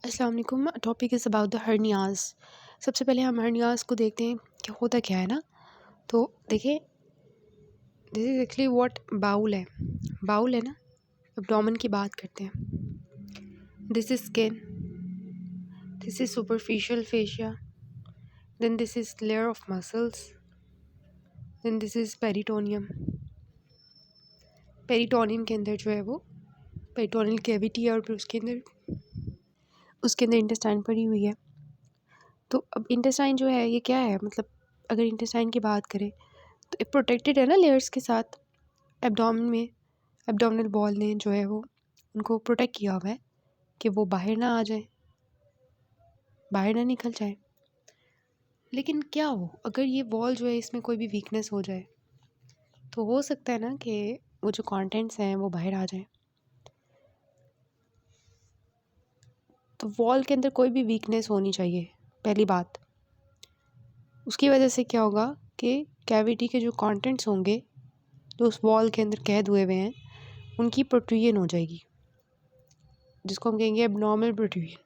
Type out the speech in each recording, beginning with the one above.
अस्सलाम वालेकुम। Topic is about the hernias. सबसे पहले हम हर्नियाज़ को देखते हैं कि होता क्या है ना। तो देखिए, this is actually what bowel है। बाउल है ना, एब्डोमेन की बात करते हैं। This is skin, this is superficial fascia, then this is layer of muscles, then this is peritoneum. Peritoneum के अंदर जो है वो पेरिटोनियल कैविटी है और फिर उसके अंदर इंटेस्टाइन पड़ी हुई है। तो अब इंटेस्टाइन जो है ये क्या है, मतलब अगर इंटेस्टाइन की बात करें तो ये प्रोटेक्टेड है ना लेयर्स के साथ। एब्डोमेन में एब्डोमिनल वॉल ने जो है वो उनको प्रोटेक्ट किया हुआ है कि वो बाहर ना आ जाए, बाहर ना निकल जाए। लेकिन क्या हो अगर ये वॉल जो है इसमें कोई भी वीकनेस हो जाए, तो हो सकता है ना कि वो जो कंटेंट्स हैं वो बाहर आ जाए। तो वॉल के अंदर कोई भी वीकनेस होनी चाहिए, पहली बात। उसकी वजह से क्या होगा कि कैविटी के जो कंटेंट्स होंगे जो उस वॉल के अंदर कैद हुए हुए हैं उनकी प्रोट्रूजन हो जाएगी, जिसको हम कहेंगे एबनॉर्मल प्रोट्रूजन।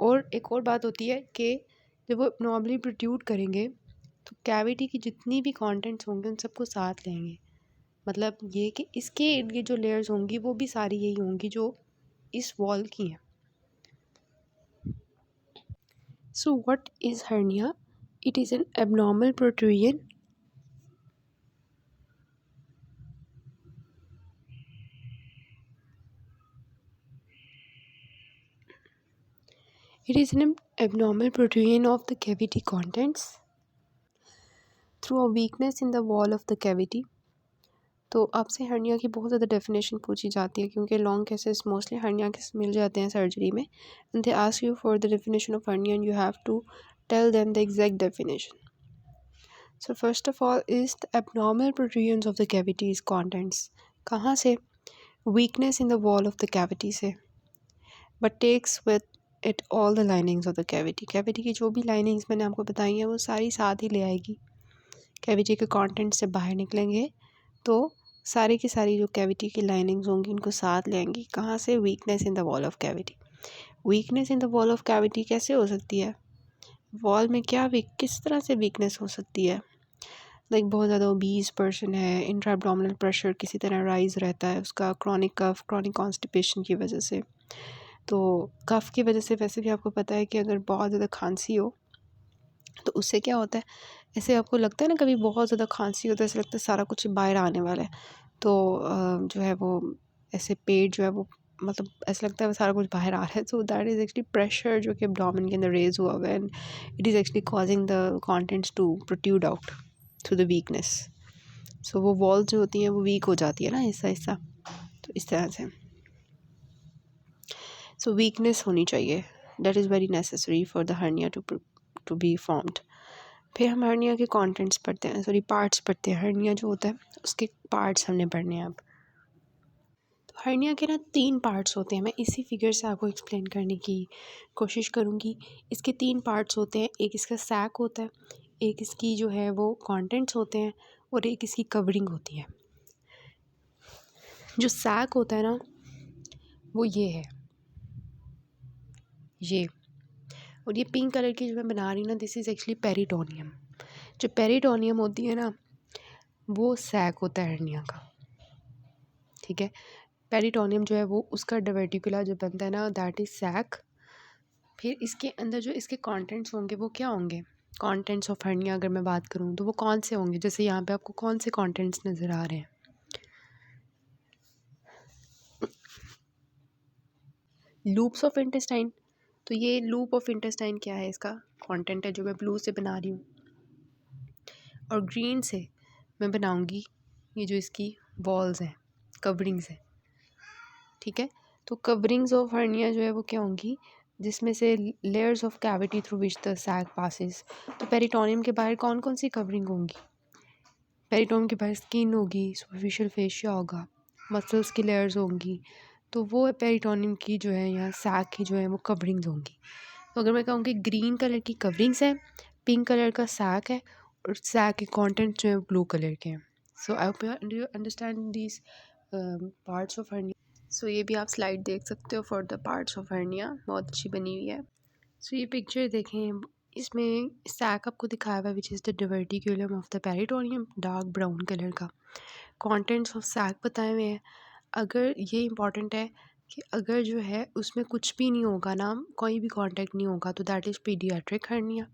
और एक और बात होती है कि जब वो नॉर्मली प्रोट्रूड करेंगे तो कैविटी की जितनी भी कंटेंट्स होंगे उन सबको साथ लेंगे। मतलब ये कि इसके इर्द गिर्द जो लेयर्स होंगी वो भी सारी यही होंगी जो इस वॉल की हैं। So what is hernia? It is an abnormal protrusion It is an abnormal protrusion of the cavity contents through a weakness in the wall of the cavity। तो आपसे हर्निया की बहुत ज़्यादा डेफिनेशन पूछी जाती है क्योंकि लॉन्ग केसेस मोस्टली हर्निया के मिल जाते हैं सर्जरी में। And they ask you for the definition of hernia and you have to tell them the exact definition. So first of all is the abnormal protrusions of the cavities contents. कहाँ से? Weakness in the wall of the cavity से, but takes with it all the linings of the cavity. Cavity की जो भी linings मैंने आपको बताई हैं वो सारी साथ ही ले आएगी। कैविटी के कंटेंट से बाहर निकलेंगे तो सारी की सारी जो कैविटी की लाइनिंग्स होंगी उनको साथ ले आएंगी। कहाँ से? Weakness in the wall of cavity. Weakness in the wall of cavity कैसे हो सकती है? वॉल में क्या किस तरह से वीकनेस हो सकती है? लाइक बहुत ज़्यादा ओबीज पर्सन है, इंट्रा एब्डोमिनल प्रेशर किसी तरह राइज रहता है उसका, क्रॉनिक कफ, क्रॉनिक कॉन्स्टिपेशन की वजह से। तो कफ की वजह से वैसे भी आपको पता है कि अगर बहुत ज़्यादा खांसी हो तो उससे क्या होता है, ऐसे आपको लगता है ना कभी बहुत ज़्यादा खांसी होता है, ऐसा लगता है सारा कुछ बाहर आने वाला है। तो जो है वो ऐसे पेट जो है वो मतलब ऐसा लगता है वो सारा कुछ बाहर आ रहा है। So that is actually pressure जो कि एब्डोमेन के अंदर रेज हुआ हुआ है and it is actually causing the contents to protrude out through the weakness. So वो वॉल जो होती हैं वो वीक हो जाती है ना ऐसा ऐसा। तो इस तरह से सो वीकनेस होनी चाहिए, that is very necessary for the hernia to be formed. फिर हम हर्निया के कंटेंट्स पढ़ते हैं, सॉरी पार्ट्स पढ़ते हैं। हर्निया जो होता है उसके पार्ट्स हमने पढ़ने हैं अब। तो हर्निया के ना 3 पार्ट्स होते हैं। मैं इसी फिगर से आपको एक्सप्लेन करने की कोशिश करूँगी। इसके 3 पार्ट्स होते हैं। एक इसका सैक होता है, एक इसकी जो है वो कंटेंट्स होते हैं और एक इसकी कवरिंग होती है। जो सैक होता है ना वो ये है, ये। और ये पिंक कलर की जो मैं बना रही हूँ ना, दिस इज़ एक्चुअली पेरिटोनियम। जो पेरिटोनियम होती है ना वो सैक होता है हर्निया का, ठीक है। पेरिटोनियम जो है वो उसका डायवर्टिकुला जो बनता है ना, दैट इज़ सैक। फिर इसके अंदर जो इसके कंटेंट्स होंगे वो क्या होंगे? कंटेंट्स ऑफ हर्निया अगर मैं बात करूँ तो वो कौन से होंगे? जैसे यहाँ पे आपको कौन से कंटेंट्स नज़र आ रहे हैं? Loops of intestine. तो ये लूप ऑफ इंटेस्टाइन क्या है? इसका कंटेंट है जो मैं ब्लू से बना रही हूँ, और ग्रीन से मैं बनाऊँगी ये जो इसकी वॉल्स हैं, कवरिंग्स हैं, ठीक है। तो कवरिंग्स ऑफ हर्निया जो है वो क्या होंगी? जिसमें से layers of cavity through which the sac passes. तो पेरिटोनियम के बाहर कौन कौन सी कवरिंग होंगी? पेरिटोनियम के बाहर स्किन होगी, सुपरफिशियल फेशिया होगा, मसल्स की लेयर्स होंगी। तो वो पेरिटोनियम की जो है या सैक की जो है वो कवरिंग्स होंगी। तो अगर मैं कहूँ कि ग्रीन कलर की कवरिंग्स है, पिंक कलर का सैक है और सैक के कंटेंट जो है ब्लू कलर के हैं। So I hope you understand these parts of hernia. So ये भी आप स्लाइड देख सकते हो for the parts of hernia, बहुत अच्छी बनी हुई है। सो ये पिक्चर देखें, इसमें सैक आपको दिखाया हुआ है which is the diverticulum of the peritoneum, dark brown colour का। कंटेंट्स ऑफ सैक बताए हुए हैं। अगर ये इम्पॉर्टेंट है कि अगर जो है उसमें कुछ भी नहीं होगा ना, कोई भी कॉन्टैक्ट नहीं होगा, तो दैट इज़ पीडियाट्रिक हर्निया।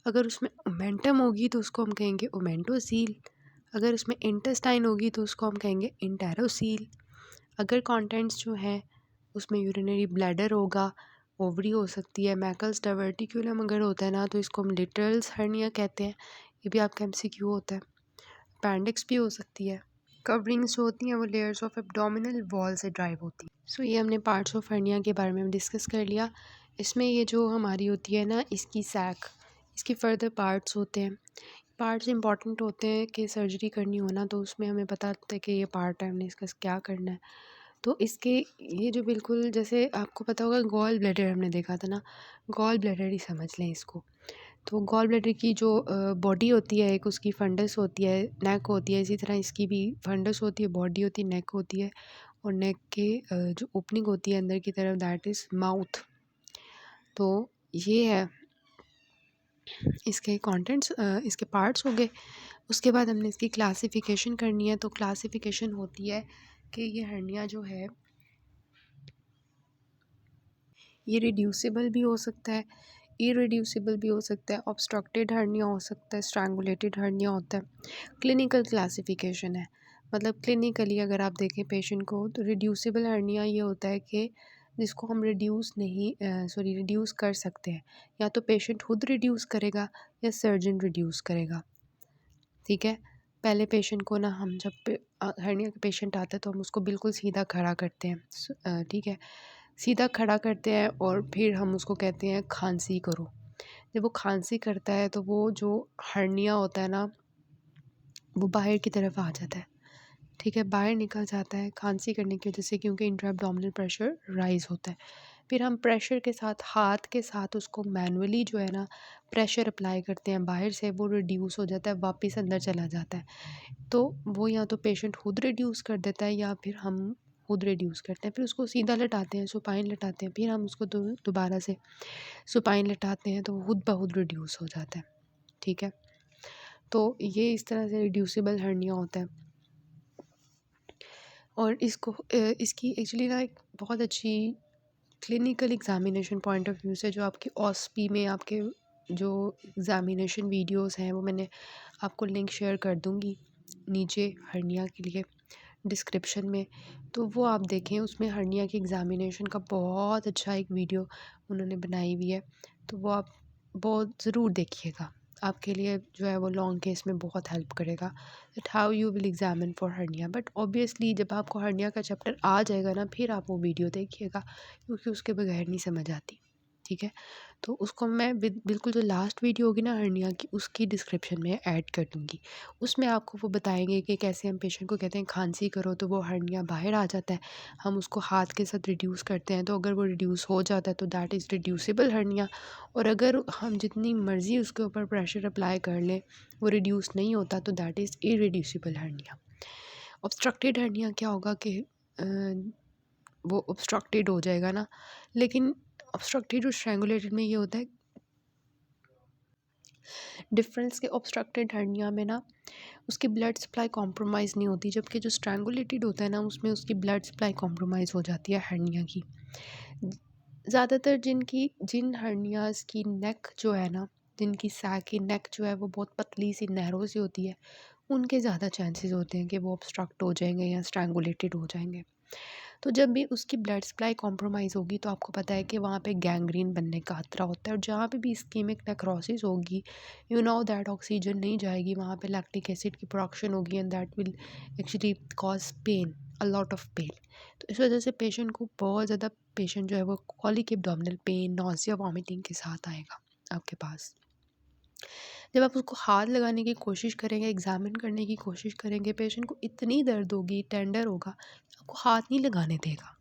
अगर उसमें ओमेंटम होगी तो उसको हम कहेंगे ओमेंटोसील। अगर उसमें इंटेस्टाइन होगी तो उसको हम कहेंगे इंटेरोसील। अगर कंटेंट्स जो हैं उसमें यूरिनरी ब्लैडर होगा, ओवरी हो सकती है, मैकल्स डाइवर्टिक्यूलम अगर होता है ना तो इसको हम लिटरल्स हर्निया कहते हैं। ये भी आपका एमसीक्यू होता है। अपेंडिक्स भी हो सकती है। कवरिंग्स जो होती हैं वो लेयर्स ऑफ एब्डोमिनल वॉल से ड्राइव होती हैं। सो ये हमने पार्ट्स ऑफ हर्निया के बारे में डिस्कस कर लिया। इसमें ये जो हमारी होती है ना इसकी सैक, इसके फर्दर पार्ट्स होते हैं। पार्ट्स इंपॉर्टेंट होते हैं कि सर्जरी करनी हो ना तो उसमें हमें पता होता है कि ये पार्ट है, हमने इसका क्या करना है। तो इसके ये जो बिल्कुल जैसे आपको पता होगा गॉल ब्लैडर हमने देखा था ना, गॉल ब्लैडर ही समझ लें इसको। तो गॉल ब्लैडर की जो बॉडी होती है, एक उसकी फंडस होती है, नेक होती है, इसी तरह इसकी भी फंडस होती है, बॉडी होती है, नेक होती है, और नेक के जो ओपनिंग होती है अंदर की तरफ दैट इज़ माउथ। तो ये है इसके कंटेंट्स, इसके पार्ट्स हो गए। उसके बाद हमने इसकी क्लासिफिकेशन करनी है। तो क्लासिफिकेशन होती है कि ये हर्निया जो है ये रिड्यूसिबल भी हो सकता है, इरिड्यूसिबल भी हो सकता है, ऑब्स्ट्रक्टेड हर्निया हो सकता है, स्ट्रैंगुलेटेड हर्निया होता है। क्लिनिकल क्लासिफिकेशन है, मतलब क्लिनिकली अगर आप देखें पेशेंट को तो रिड्यूसिबल हर्निया ये होता है कि जिसको हम रिड्यूस कर सकते हैं। या तो पेशेंट खुद रिड्यूस करेगा या सर्जन रिड्यूस करेगा। ठीक है, पहले पेशेंट को ना हम जब हर्निया का पेशेंट आता है तो हम उसको बिल्कुल सीधा खड़ा करते हैं। ठीक है, सीधा खड़ा करते हैं और फिर हम उसको कहते हैं खांसी करो। जब वो खांसी करता है तो वो जो हर्निया होता है ना वो बाहर की तरफ आ जाता है। ठीक है, बाहर निकल जाता है खांसी करने की वजह से, क्योंकि इंट्रा एब्डोमिनल प्रेशर राइज होता है। फिर हम प्रेशर के साथ, हाथ के साथ उसको मैनुअली जो है ना प्रेशर अप्लाई करते हैं बाहर से, वो रिड्यूस हो जाता है, वापस अंदर चला जाता है। तो वो या तो पेशेंट खुद रिड्यूस कर देता है या फिर हम खुद रिड्यूस करते हैं। फिर उसको सीधा लटाते हैं, सुपाइन लटाते हैं, फिर हम उसको दोबारा से सुपाइन लटाते हैं तो वो खुद ब खुद रिड्यूस हो जाता है। ठीक है, तो ये इस तरह से रिड्यूसिबल हर्निया होता है। और इसकी एक्चुअली ना एक बहुत अच्छी clinical examination point of view से जो आपकी ऑस्पी में आपके जो एग्जामिनेशन वीडियोस हैं वो मैंने आपको लिंक शेयर कर दूँगी नीचे हर्निया के लिए डिस्क्रिप्शन में। तो वो आप देखें, उसमें हर्निया की एग्जामिनेशन का बहुत अच्छा एक वीडियो उन्होंने बनाई हुई है। तो वो आप बहुत ज़रूर देखिएगा, आपके लिए जो है वो लॉन्ग केस में बहुत हेल्प करेगा that how you will examine for hernia. But obviously जब आपको हर्निया का चैप्टर आ जाएगा ना फिर आप वो वीडियो देखिएगा, क्योंकि उसके बगैर नहीं समझ आती। ठीक है, तो उसको मैं बिल्कुल जो लास्ट वीडियो होगी ना हर्निया की उसकी डिस्क्रिप्शन में ऐड कर दूँगी। उसमें आपको वो बताएंगे कि कैसे हम पेशेंट को कहते हैं खांसी करो तो वो हर्निया बाहर आ जाता है, हम उसको हाथ के साथ रिड्यूस करते हैं, तो अगर वो रिड्यूस हो जाता है तो दैट इज़ रिड्यूसिबल हर्निया। और अगर हम जितनी मर्ज़ी उसके ऊपर प्रेशर अप्लाई कर लें वो रिड्यूस नहीं होता तो that is irreducible hernia. Obstructed hernia क्या होगा कि वो ऑब्स्ट्रक्टेड हो जाएगा ना, लेकिन ऑब्स्ट्रक्टेड और स्ट्रैंगुलेटेड में ये होता है डिफरेंस के ऑब्स्ट्रक्टेड हर्निया में ना उसकी ब्लड सप्लाई कॉम्प्रोमाइज़ नहीं होती, जबकि जो स्ट्रैंगुलेटेड होता है ना उसमें उसकी ब्लड सप्लाई कॉम्प्रोमाइज़ हो जाती है हर्निया की। ज़्यादातर जिन हर्नियाज़ की नेक जो है ना, जिनकी सैक की नेक जो है वो बहुत पतली सी नैरो सी होती है, उनके ज़्यादा चांसेस होते हैं कि वो ऑब्स्ट्रक्ट हो जाएंगे या स्ट्रैंगुलेटेड हो जाएंगे। तो जब भी उसकी ब्लड सप्लाई कॉम्प्रोमाइज़ होगी तो आपको पता है कि वहाँ पे गैंग्रीन बनने का खतरा होता है, और जहाँ पे भी इस्कीमिक नेक्रोसिस होगी यू नो दैट ऑक्सीजन नहीं जाएगी, वहाँ पे लैक्टिक एसिड की प्रोडक्शन होगी and that will actually cause pain, a lot of pain. तो इस वजह से पेशेंट को बहुत ज़्यादा, पेशेंट जो है वो colic abdominal pain, nausea, vomiting के साथ आएगा आपके पास। जब आप उसको हाथ लगाने की कोशिश करेंगे, एग्जामिन करने की कोशिश करेंगे, पेशेंट को इतनी दर्द होगी, टेंडर होगा, आपको हाथ नहीं लगाने देगा।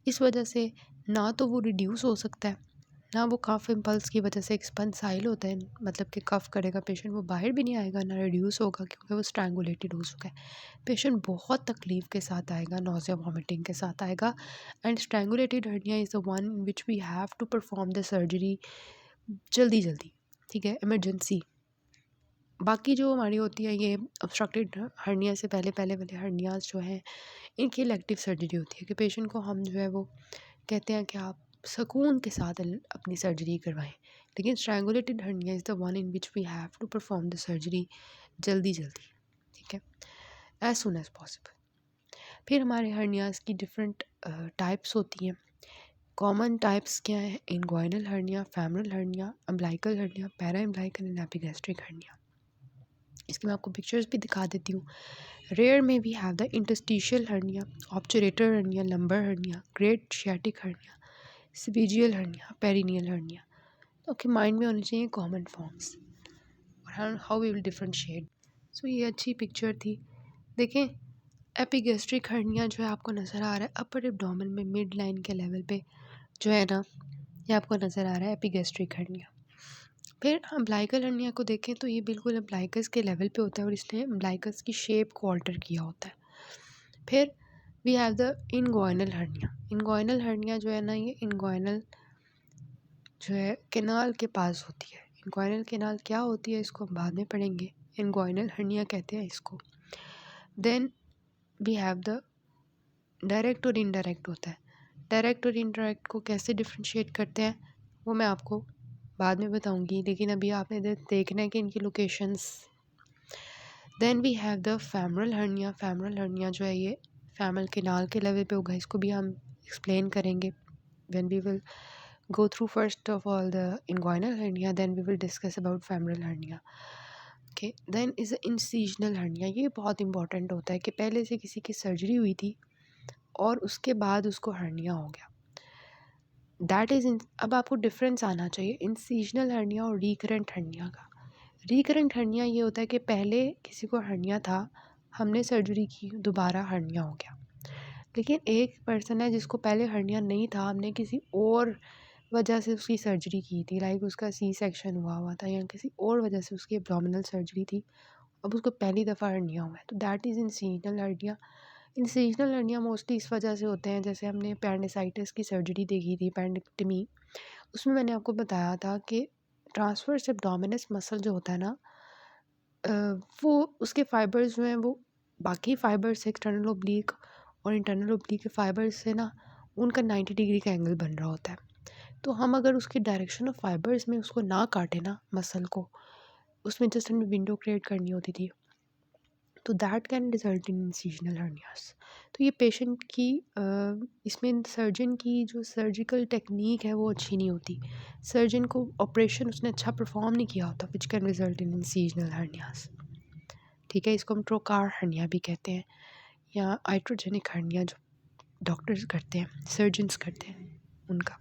इस वजह से ना तो वो रिड्यूस हो सकता है, ना वो कफ इम्पल्स की वजह से एक्सपेंसाइल होता है, मतलब कि कफ करेगा पेशेंट, वो बाहर भी नहीं आएगा, ना रिड्यूस होगा क्योंकि वो स्ट्रैंगुलेटेड हो चुका है। पेशेंट बहुत तकलीफ़ के साथ आएगा, नोज़िया वॉमिटिंग के साथ आएगा। And strangulated hernia is the one which we have to perform the surgery जल्दी जल्दी, ठीक है, इमरजेंसी। बाकी जो हमारी होती है ये ऑब्स्ट्रक्टेड हर्निया से पहले पहले वाले हर्नियाज जो हैं, इनकी इलेक्टिव सर्जरी होती है कि पेशेंट को हम जो है वो कहते हैं कि आप सुकून के साथ अपनी सर्जरी करवाएं। लेकिन strangulated hernia is the one in which we have to perform the surgery जल्दी जल्दी, ठीक है, एज सुन एज पॉसिबल। फिर हमारे हर्नियाज की डिफरेंट टाइप्स होती हैं। कॉमन टाइप्स क्या है? Inguinal hernia, femoral hernia, umbilical hernia, para umbilical and epigastric hernia. इसकी मैं आपको पिक्चर्स भी दिखा देती हूँ। रेयर में we have the interstitial hernia, obturator hernia, lumbar hernia, great sciatic hernia, सिविजियल हर्निया, पेरिनियल हर्निया। तो आपके माइंड में होने चाहिए कॉमन फॉर्म्स और how we will differentiate. So ये अच्छी पिक्चर थी। देखें, एपिगैस्ट्रिक हर्निया जो है आपको नज़र आ रहा है अपर एब्डोमेन में मिड लाइन के लेवल पे जो है ना, ये आपको नज़र आ रहा है एपिगैस्ट्रिक हर्निया। फिर अम्बिलिकल हर्निया को देखें तो ये बिल्कुल अम्बिलिकस के लेवल पे होता है और इसने अम्बिलिकस की शेप को ऑल्टर किया होता है। फिर we have the inguinal hernia. Inguinal hernia जो है ना, ये इनग्वाइनल जो है कैनाल के पास होती है। इनग्वाइनल कैनाल क्या होती है इसको हम बाद में पढ़ेंगे। इनग्वाइनल हर्निया कहते हैं इसको। Then we have the direct और इनडायरेक्ट होता है। डायरेक्ट और इनडायरेक्ट को कैसे डिफ्रेंशिएट करते हैं वो मैं आपको बाद में बताऊंगी, लेकिन अभी आपने देखना है कि इनकी locations. Then we have the femoral hernia. Femoral hernia जो है ये फेमरल कैनाल के लेवल पे होगा, इसको भी हम एक्सप्लेन करेंगे when we will go through first of all the inguinal hernia, then we will discuss about femoral hernia. Okay, then is the incisional hernia। ये बहुत इंपॉर्टेंट होता है कि पहले से किसी की सर्जरी हुई थी और उसके बाद उसको हर्निया हो गया, दैट इज़ अब आपको डिफरेंस आना चाहिए इंसिजनल हर्निया और रिकरेंट हर्निया का। रिकरेंट हर्निया ये होता है कि पहले किसी को हर्निया था, हमने सर्जरी की, दोबारा हर्निया हो गया। लेकिन एक पर्सन है जिसको पहले हर्निया नहीं था, हमने किसी और वजह से उसकी सर्जरी की थी, लाइक उसका सी सेक्शन हुआ था या किसी और वजह से उसकी एब्डोमिनल सर्जरी थी, अब उसको पहली दफ़ा हर्निया हुआ है, तो that is incisional hernia. Incisional hernia mostly इस वजह से होते हैं, जैसे हमने पेरनेसाइटिस की सर्जरी देखी थी, पेरनेक्टमी, उसमें मैंने आपको बताया था कि ट्रांसवर्स एब्डोमिनस मसल जो होता है ना, वो उसके फाइबर्स जो हैं वो बाकी फाइबर्स से, एक्सटर्नल ओब्लिक और इंटरनल ओब्लिक के फाइबर्स से ना, उनका 90 डिग्री का एंगल बन रहा होता है। तो हम अगर उसकी डायरेक्शन ऑफ फाइबर्स में उसको ना काटे ना मसल को, उसमें जस्ट हमें विंडो क्रिएट करनी होती थी, तो that can result in incisional hernias. तो ये पेशेंट की इसमें सर्जन की जो सर्जिकल टेक्निक है वो अच्छी नहीं होती, सर्जन को ऑपरेशन उसने अच्छा परफॉर्म नहीं किया होता, which can result in incisional hernias, ठीक है। इसको हम ट्रोकार हर्निया भी कहते हैं या आइट्रोजेनिक हर्निया, जो डॉक्टर्स करते हैं, सर्जन्स करते हैं उनका।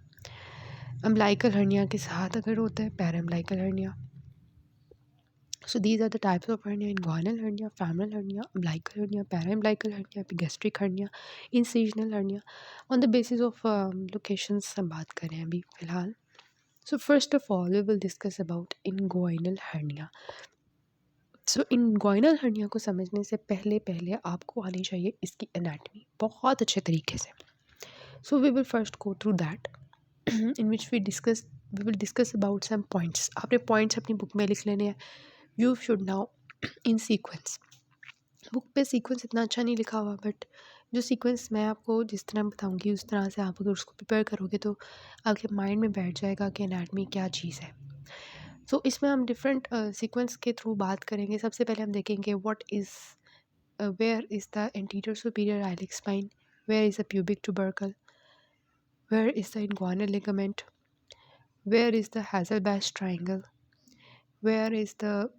अम्बिलिकल हर्निया के साथ अगर होता है पैराअम्बिलिकल hernia. So these are the types of hernia: inguinal hernia, femoral hernia, umbilical hernia, paraumbilical hernia, epigastric hernia, incisional hernia. On the basis of locations हम बात करें अभी फ़िलहाल। So first of all we will discuss about inguinal hernia. So inguinal hernia को समझने से पहले पहले आपको आनी चाहिए इसकी anatomy बहुत अच्छे तरीके से। So we will first go through that in which we will discuss about some points. आपने points अपनी बुक में लिख लेने हैं। You should now in sequence. Book पे सीक्वेंस इतना अच्छा नहीं लिखा हुआ, बट जो सीक्वेंस मैं आपको जिस तरह बताऊंगी उस तरह से आप अगर उसको प्रिपेयर करोगे तो आपके माइंड में बैठ जाएगा कि एनाटमी क्या चीज़ है। तो इसमें हम डिफरेंट सीक्वेंस के थ्रू बात करेंगे। सबसे पहले हम देखेंगे what is where is the anterior superior iliac spine, where is the pubic tubercle, where is the inguinal ligament, where is the Hesselbach triangle, where is the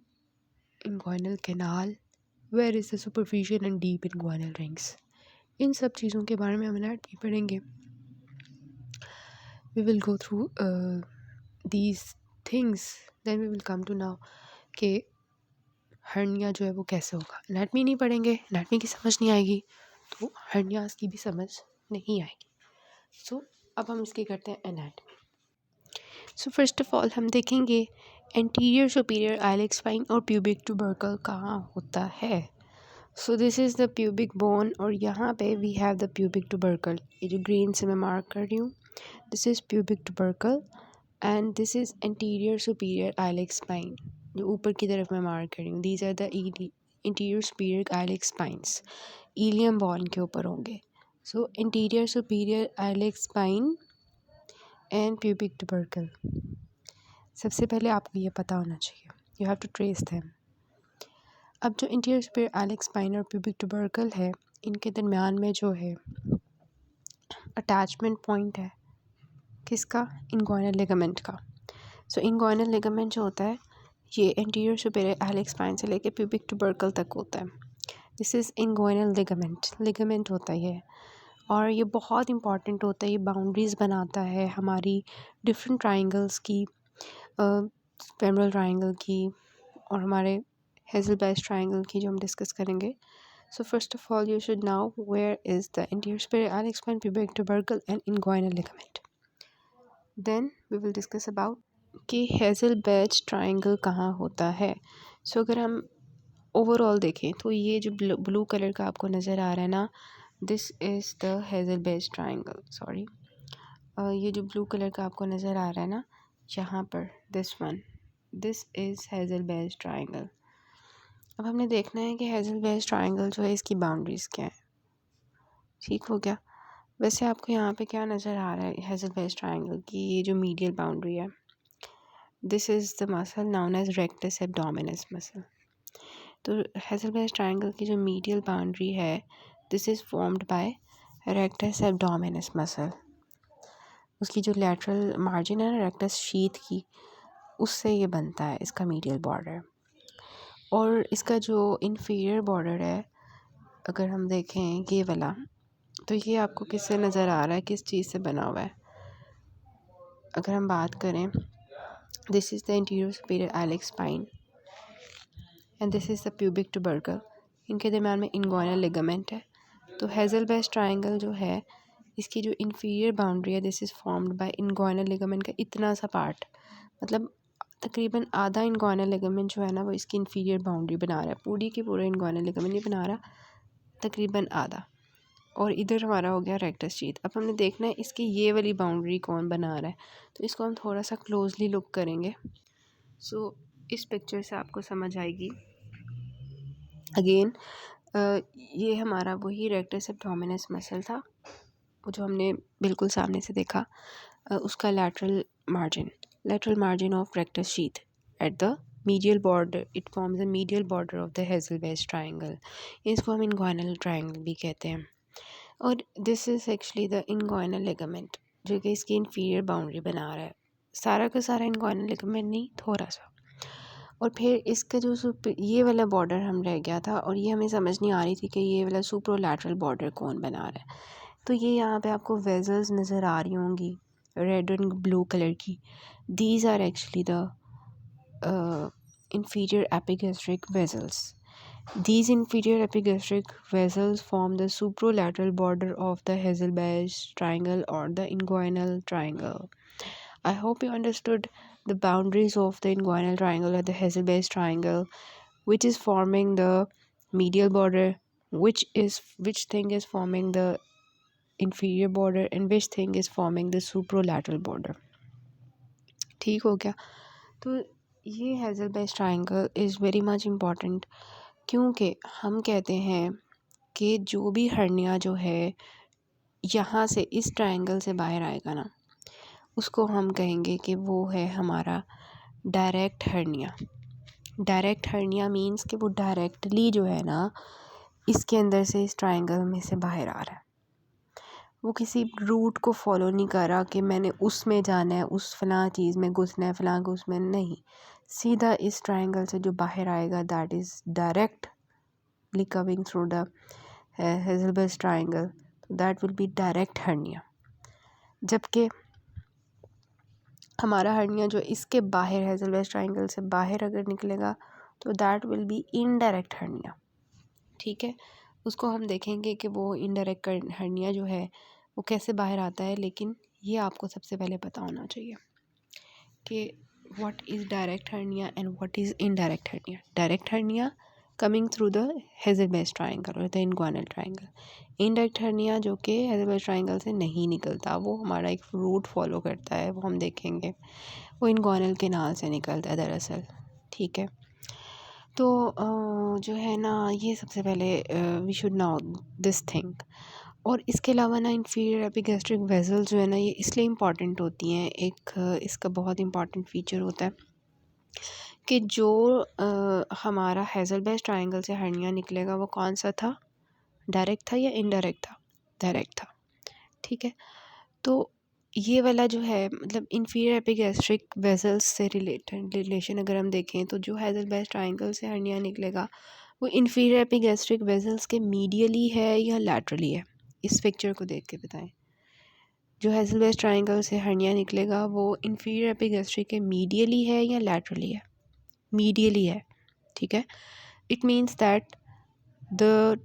inguinal canal, where is the superficial and deep inguinal rings. इन सब चीज़ों के बारे में हम anatomy पढ़ेंगे। We will go through these things, then we will come to know कि hernia जो है वो कैसे होगा। एनाटमी नहीं पढ़ेंगे, एनाटमी की समझ नहीं आएगी तो हर्नियास की भी समझ नहीं आएगी। सो अब हम इसकी करते हैं anatomy. So first of all हम देखेंगे एंटीरियर सुपीरियर आइलेक्स स्पाइन और प्यूबिक ट्यूबरकल कहाँ होता है। So this is the pubic bone और यहाँ पे we have the pubic tubercle. ये जो ग्रीन से मैं मार्क कर रही हूँ, this is pubic tubercle and this is anterior superior iliac spine, जो ऊपर की तरफ मैं मार्क कर रही हूँ। These are the interior superior ilex spines, ilium bone के ऊपर होंगे। So interior superior iliac spine and pubic tubercle, सबसे पहले आपको ये पता होना चाहिए, you have to trace them. अब जो इंटीरियर सुपीरियर आइलेक्स स्पाइन और प्यूबिक ट्यूबरकल है, इनके दरमियान में जो है अटैचमेंट पॉइंट है किसका, इंगुइनल लिगामेंट का। सो इंगुइनल लिगामेंट जो होता है ये एंटीरियर सुपीरियर आइलेक्स स्पाइन से लेकर प्यूबिक ट्यूबरकल तक होता है। दिस इज़ इंगुइनल लिगामेंट होता है ये, और ये बहुत इंपॉर्टेंट होता है। ये बाउंड्रीज़ बनाता है हमारी डिफरेंट ट्राइंगल्स की, फेमरल ट्राइंगल की और हमारे हेज़लबैच ट्राइंगल की, जो हम डिस्कस करेंगे। So first of all you should know where is the interior superior iliac spine, pubic tubercle and inguinal ligament. Then we will discuss about कि हेज़लबैच ट्राइंगल कहाँ होता है। सो अगर हम ओवरऑल देखें तो ये जो ब्लू कलर का आपको नज़र आ रहा है ना, this is the Hesselbach triangle. Sorry, ये जो ब्लू कलर का आपको नज़र आ रहा है ना यहाँ पर, दिस इज़ हेज़लबैच ट्राइंगल। अब हमने देखना है कि हेज़लबैच ट्राइंगल जो है इसकी बाउंड्रीज़ क्या है। ठीक हो गया। वैसे आपको यहाँ पे क्या नज़र आ रहा है हेज़लबैच ट्राइंगल की, ये जो मीडियल बाउंड्री है, this is the muscle known as rectus abdominis muscle. तो हेज़लबैच ट्राइंगल की जो मीडियल बाउंड्री है, this is formed by rectus abdominis muscle. उसकी जो लैटरल मार्जिन है ना रेक्टस शीथ की, उससे ये बनता है इसका मीडियल बॉर्डर। और इसका जो इन्फीरियर बॉर्डर है, अगर हम देखें ये वाला, तो ये आपको किससे नज़र आ रहा है, किस चीज़ से बना हुआ है। अगर हम बात करें, this is the interior superior iliac spine and this is the pubic tubercle. इनके दरम्यान में इंगुइनल लिगामेंट है। तो हेज़लबैच ट्राइंगल जो है इसकी जो इन्फीरियर बाउंड्री है, this is formed bye inguinal ligament का इतना सा पार्ट, मतलब तकरीबन आधा इंगुइनल लिगामेंट जो है ना वो इसकी इन्फीरियर बाउंड्री बना रहा है। पूरी की पूरा इंगुइनल लिगामेंट नहीं बना रहा, तकरीबन आधा। और इधर हमारा हो गया रेक्टस शीथ। अब हमने देखना है इसकी ये वाली बाउंड्री कौन बना रहा है, तो इसको हम थोड़ा सा क्लोजली लुक करेंगे। सो इस पिक्चर से आपको समझ आएगी। अगेन ये हमारा वही रेक्टस एब्डोमिनस मसल था, वो जो हमने बिल्कुल सामने से देखा। उसका lateral margin of rectus sheath at the medial border, it forms the medial border of the Hazelbach triangle. इसको हम इंगुइनल ट्राइंगल भी कहते हैं। और this is actually the inguinal ligament जो कि इसकी इन्फीरियर बाउंड्री बना रहा है। सारा का सारा इंगुइनल लिगामेंट नहीं, थोड़ा सा। और फिर इसका जो ये वाला बॉर्डर हम रह गया था, और ये हमें समझ नहीं आ रही थी कि ये वाला सुप्रोलैटरल बॉर्डर कौन बना रहा है। तो ये यहाँ पे आपको वेजल्स नज़र आ रही होंगी रेड एंड ब्लू कलर की। These are actually the inferior epigastric vessels. These inferior epigastric vessels form the supralateral border of the Hazelbach triangle or the inguinal triangle. I hope you understood the boundaries of the inguinal triangle or the Hazelbach triangle, which is forming the medial border, which thing is forming the inferior border, and which thing is forming the supralateral border. ठीक हो गया। तो ये Hesselbach triangle is very much important, क्योंकि हम कहते हैं कि जो भी हर्निया जो है यहाँ से इस ट्राइंगल से बाहर आएगा ना, उसको हम कहेंगे कि वो है हमारा direct hernia. Direct hernia means कि वो डायरेक्टली जो है ना इसके अंदर से इस ट्राइंगल में से बाहर आ रहा है। वो किसी रूट को फॉलो नहीं कर रहा कि मैंने उसमें जाना है, उस फलां चीज़ में घुसना है, फलां को उसमें नहीं, सीधा इस ट्राइंगल से जो बाहर आएगा that is directly coming through the Hesselbach triangle, that will be direct hernia. जबकि हमारा हर्निया जो इसके बाहर हेज़लबैच ट्राइंगल से बाहर अगर निकलेगा तो that will be indirect hernia. ठीक है, उसको हम देखेंगे कि वो इनडायरेक्ट हर्निया जो है वो कैसे बाहर आता है, लेकिन ये आपको सबसे पहले पता होना चाहिए। कि what is direct hernia and what is indirect hernia. Direct hernia coming through the Hazelbase triangle or the inguinal triangle. Indirect hernia जो कि Hazelbase triangle से नहीं निकलता, वो हमारा एक रूट फॉलो करता है, वो हम देखेंगे, वो inguinal canal से निकलता है दरअसल, ठीक है। तो जो है ना, ये सबसे पहले we should know this thing. और इसके अलावा ना इंफीरियर एपिगैस्ट्रिक वेसल जो है ना, ये इसलिए इम्पॉर्टेंट होती हैं, एक इसका बहुत इम्पॉर्टेंट फीचर होता है कि जो हमारा हेज़लबेस ट्रायंगल से हर्निया निकलेगा वो कौन सा था, डायरेक्ट था या इनडायरेक्ट था? डायरेक्ट था, ठीक है। तो ये वाला जो है, मतलब इंफीरियर एपिगैस्ट्रिक वेसल्स से रिलेटेड रिलेशन अगर हम देखें तो जो हेज़लबेस ट्रायंगल से हर्निया निकलेगा वो इंफीरियर एपिगैस्ट्रिक वेसल्स के मीडियली है या लैटरली है? इस पिक्चर को देख के बताएं। जो हेज़लबेस ट्रायंगल से हर्निया निकलेगा वो इंफीरियर एपिगैस्ट्रिक के मीडियली है या लैटरली है? मीडियली है, ठीक है। It means that the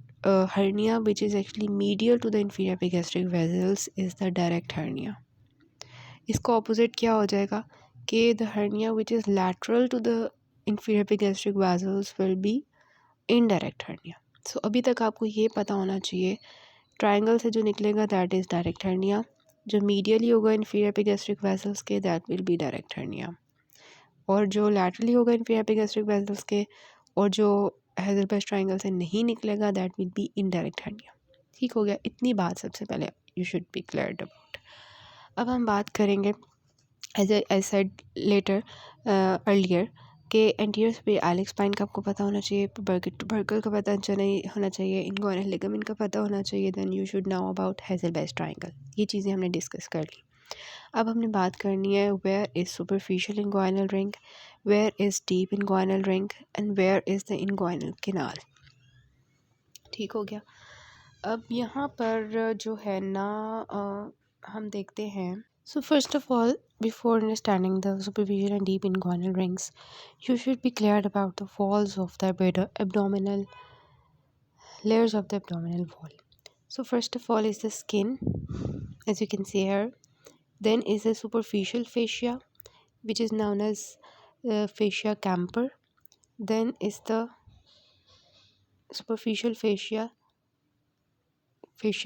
hernia which is actually medial to the inferior epigastric vessels is the direct hernia. इसका ऑपोजिट क्या हो जाएगा कि the hernia which is lateral to the inferior epigastric vessels will be indirect hernia. So अभी तक आपको ये पता होना चाहिए, ट्रायंगल से जो निकलेगा दैट इज़ डायरेक्ट hernia, जो मीडियली होगा inferior epigastric vessels के that will be direct hernia, और जो लैटरली होगा inferior epigastric vessels के और जो हेज़लबेस ट्रायंगल से नहीं निकलेगा that will be indirect hernia। ठीक हो गया, इतनी बात सबसे पहले you should be cleared about. अब हम बात करेंगे as I said later earlier के एंटीरियर सुपीरियर स्पाइन का आपको पता होना चाहिए, बर्कल का पता होना चाहिए, इनगुइनल लिगामेंट का पता होना चाहिए, then you should know about Hesselbach triangle. ये चीज़ें हमने डिस्कस कर ली। अब हमने बात करनी है where is superficial inguinal ring, where is deep inguinal ring and where is the inguinal canal. ठीक हो गया। अब यहाँ पर जो है ना हम देखते हैं, so first of all, before understanding the superficial and deep inguinal rings, you should be clear about the walls of the abdominal layers of the abdominal wall. So first of all is the skin, as you can see here. Then is the superficial fascia, which is known as fascia camper. Then is the superficial fascia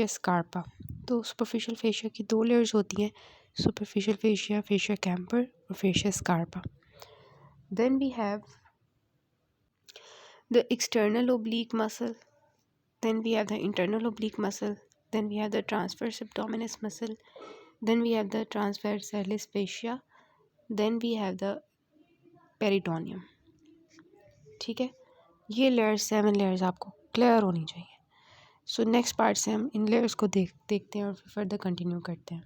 scarpa. तो superficial fascia की दो layers होती हैं, superficial fascia, fascia camper और fascia scarpa. Then we have the external oblique muscle, then we have the internal oblique muscle, then we have the transverse abdominis muscle, then we have the transversalis fascia, then we have the peritoneum. ठीक है, ये layers 7 layers आपको clear होनी चाहिए। So next part से हम इन layers को देखते हैं और फिर फर्दर कंटिन्यू करते हैं।